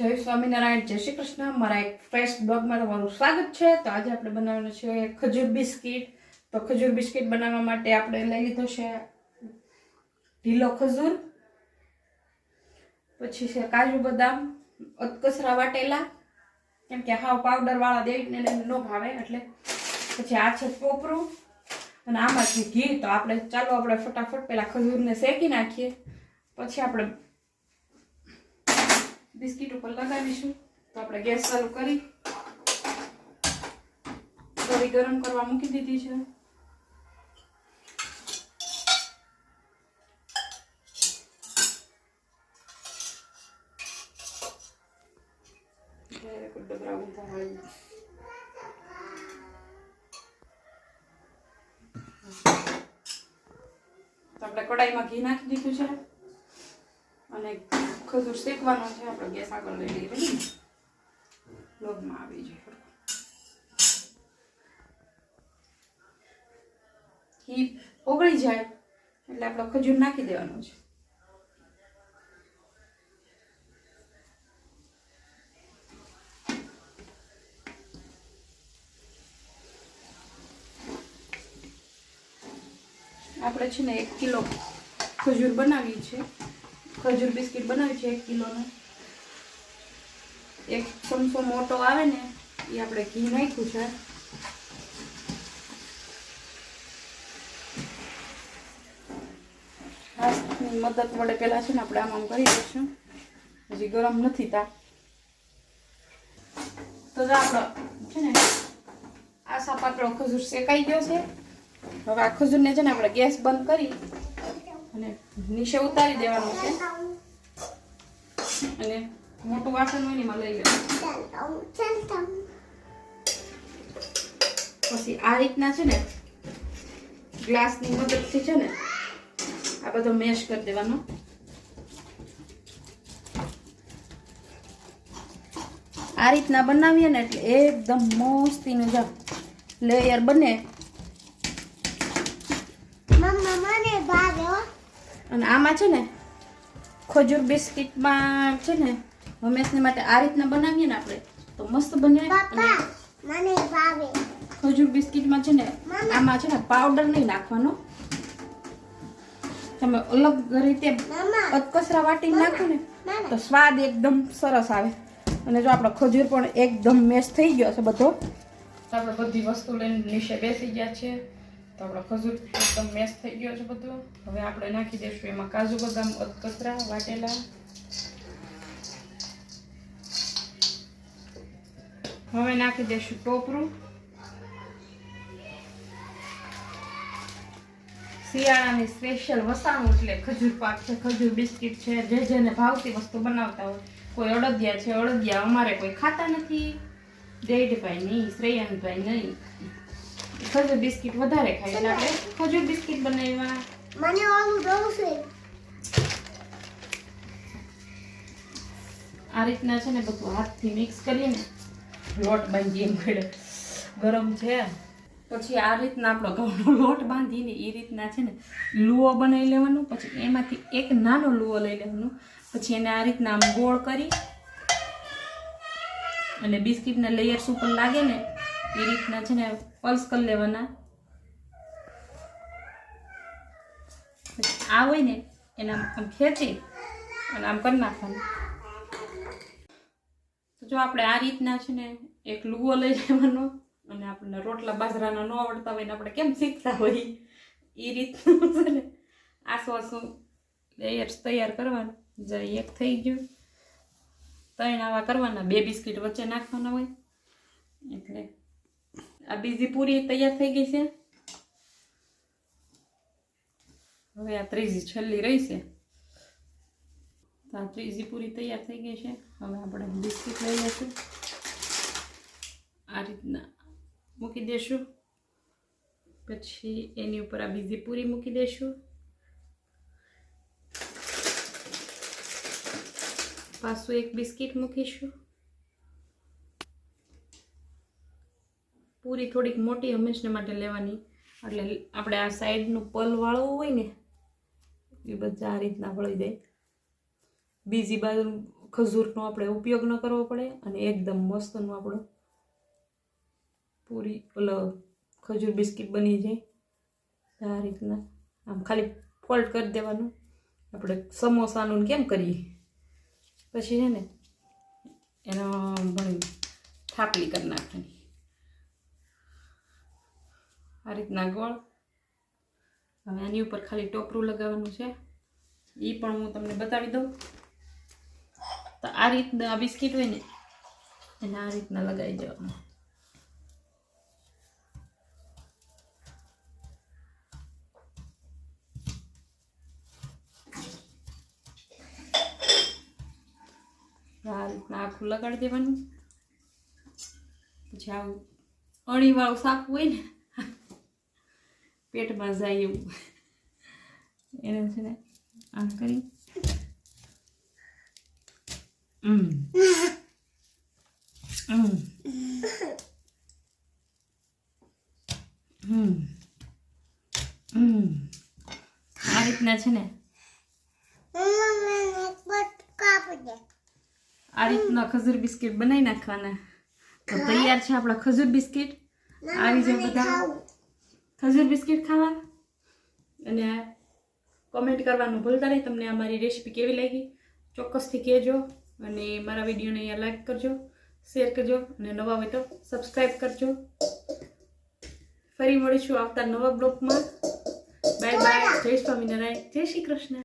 જય સ્વામિનારાયણ, જય શ્રી કૃષ્ણ। મારા એક ફ્રેશ બ્લોગમાં તમારું સ્વાગત છે। તો આજે આપણે બનાવવાનું છે ખજૂર બિસ્કિટ। તો ખજૂર બિસ્કિટ બનાવવા માટે આપણે લઈ લીધો છે ઢીલો ખજૂર, પછી છે કાજુ બદામ અધકચરા વાટેલા, કેમ કે હાવ પાવડર વાળા દેવીને ન ભાવે એટલે। પછી આ છે કોપરું અને આમાં છે ઘી। તો આપણે ફટાફટ પેલા ખજૂરને શેકી નાખીએ, પછી આપણે બિસ્કિટ ઉપર લગાવીશું। તો આપણે ગેસ ચાલુ કરી થોડી ગરમ કરવા મૂકી દીધી છે। તો આપણે કડાઈમાં ઘી નાખી દીધું છે અને ખજૂર શેકવાનો છે। આપણે ગેસ આગળ લઈ લઈએ, લોટમાં આવી જાય। ઘી ઓગળી જાય એટલે આપણે ખજૂર નાખી દેવાનું છે। આપણે છે ને 1 કિલો ખજૂર બનાવી છે, ખજૂર બિસ્કિટ બનાવી છે 1 કિલોનો। 1 ચમચો મોટો આવે ને એ આપણે ઘી નાખ્યું છે। હાથની મદદ વડે પહેલા છે ને આપણે આમ કરી દઈશું, હજી ગરમ નથી તા। તો જો આપણો છે ને આસા પાતળો ખજૂર શેકાઈ ગયો છે। હવે આ ખજૂરને છે ને આપણે ગેસ બંધ કરી અને નીચે ઉતારી દેવાનું છે અને મોટું વાસણ હોય ને એમાં લઈ લેવાનું। પછી આ રીતના છે ને ગ્લાસની મદદથી છે ને આ બધો મેશ કરી દેવાનો। આ રીતના બનાવીએ ને એટલે એકદમ મસ્તીનું જ લેયર બને। અને આમાં છે ને ખજૂર બિસ્કિટમાં છે ને હંમેશા માટે આ રીતના બનાવીએ ને આપણે તો મસ્ત બને। ખજૂર બિસ્કિટમાં છે ને આમાં છે ને પાવડર નહીં નાખવાનો, તમે અલગ રીતે અધકચરા વાટીને નાખો ને તો સ્વાદ એકદમ સરસ આવે। અને જો આપણો ખજૂર પણ એકદમ મેશ થઈ ગયો છે બધો, આપણે બધી વસ્તુ લઈને નીચે બેસી ગયા છે। તો આપણો ખજૂર એકદમ મેશ થઈ ગયો છે બધો। હવે આપણે નાખી દઈશું એમાં કાજુ બદામ અધકચરા વાટેલા। હવે નાખી દઈશું ટોપરું। શિયાળાની સ્પેશિયલ વસાણું એટલે ખજૂર પાક છે, ખજૂર બિસ્કિટ છે, જે જેને ભાવતી વસ્તુ બનાવતા હોય। કોઈ અડદિયા છે, અડદિયા અમારે કોઈ ખાતા નથી, દેડભાઈ નહીં, શ્રેયાનભાઈ નહીં, ખજૂર બિસ્કિટ વધારે ખાય એટલે આપણે ખજૂર બિસ્કિટ બનાવ્યા। મને ઓલું દઉં છે આ રીતના છે ને બધું હાથથી મિક્સ કરીએ ને લોટ બાંધીએ પડે, ગરમ છે। પછી આ રીતના આપણો ઘઉંનો લોટ બાંધીને એ રીતના છે ને લુઓ બનાવી લેવાનો। પછી એમાંથી એક નાનો લુઓ લઈ લેવાનો, પછી એને આ રીતના આમ ગોળ કરી અને બિસ્કિટના લેયર્સ ઉપર લાગે ને એ રીતના છે ને પલ્સ કરી લેવાના। આ હોય ને એને આમ ખેંચી અને આમ કરી નાખવાનું। તો જો આપણે આ રીતના છે ને એક લુઓ લઈ લેવાનો અને આપણને રોટલા બાજરાના ન આવડતા હોય ને આપણે કેમ શીખતા હોય એ રીતનું છે ને આસું લેયર્સ તૈયાર કરવાનું। જરી એક થઈ ગયું, 3 આવા કરવાના, 2 બિસ્કિટ વચ્ચે નાખવાના હોય એટલે આ બીજી પૂરી તૈયાર થઈ ગઈ છે। હવે આ ત્રીજી છેલ્લી રહી છે, તો આ ત્રીજી પૂરી તૈયાર થઈ ગઈ છે। હવે આપણે બિસ્કિટ લઈ લઈશું, આ રીતના મૂકી દઈશું, પછી એની ઉપર આ બીજી પૂરી મૂકી દઈશું, પાછું એક બિસ્કિટ મૂકીશું। પૂરી થોડીક મોટી હંમેશા માટે લેવાની, એટલે આપણે આ સાઈડનું પલ વાળવું હોય ને એ બધા આ રીતના વળી જાય। બીજી બાજુ ખજૂરનો આપણે ઉપયોગ ન કરવો પડે અને એકદમ મસ્તનું આપણું પૂરી ઓલો ખજૂર બિસ્કિટ બની જાય. આ રીતના આમ ખાલી ફોલ્ડ કરી દેવાનું, આપણે સમોસાનું કેમ કરીએ. પછી છે ને એનો ભણી થાપલી કરી નાખવાની આ રીતના ગોળ. હવે આની ઉપર ખાલી ટોપરું લગાવવાનું છે, એ પણ હું તમને બતાવી દઉં. તો આ રીતના આ બિસ્કિટ હોય ને એને આ રીતના લગાવી દેવાનું. આ રીતના આખું લગાડી દેવાનું. પછી આવું અણીવાળું શાક હોય ને પેટમાં જાય એવું એને છે ને આમ કરી આ રીતના છે ને આ રીતના ખજૂર બિસ્કિટ બનાવી નાખવાના. તો તૈયાર છે આપણા ખજૂર બિસ્કિટ. આવી જાય બધા ખજૂર બિસ્કિટ ખાવા. અને કોમેન્ટ કરવાનું ભૂલતા નહીં તમને અમારી રેસીપી કેવી લાગી, ચોક્કસથી કહેજો. અને મારા વિડીયોને અહીંયા લાઈક કરજો, શેર કરજો અને નવા હોય તો સબસ્ક્રાઈબ કરજો. ફરી મળીશું આવતા નવા બ્લોગમાં. Bye bye. જય સ્વામિનારાયણ. જય શ્રી કૃષ્ણ.